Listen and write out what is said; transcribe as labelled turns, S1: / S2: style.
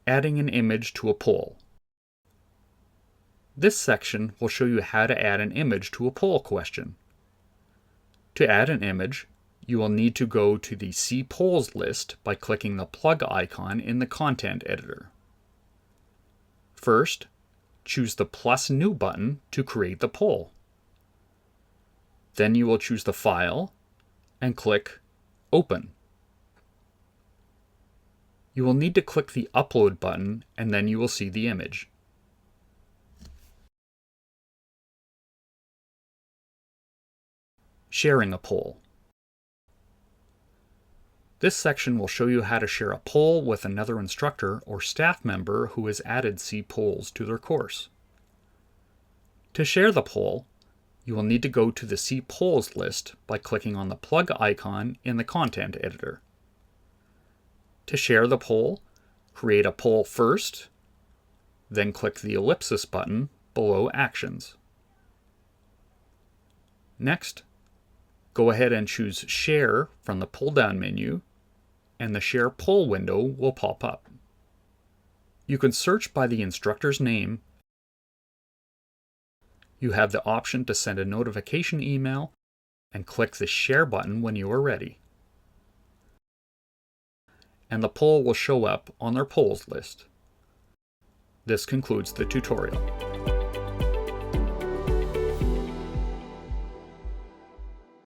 S1: Adding an image to a poll. This section will show you how to add an image to a poll question. To add an image, you will need to go to the CEEpolls list by clicking the plug icon in the content editor. First, choose the plus new button to create the poll. Then you will choose the file and click Open. You will need to click the Upload button and then you will see the image. Sharing a poll. This section will show you how to share a poll with another instructor or staff member who has added CEEpolls to their course. To share the poll, you will need to go to the CEEpolls list by clicking on the plug icon in the content editor. To share the poll, create a poll first, then click the ellipsis button below Actions. Next, go ahead and choose Share from the pull-down menu, and the Share Poll window will pop up. You can search by the instructor's name. You have the option to send a notification email and click the Share button when you are ready. And the poll will show up on their polls list. This concludes the tutorial.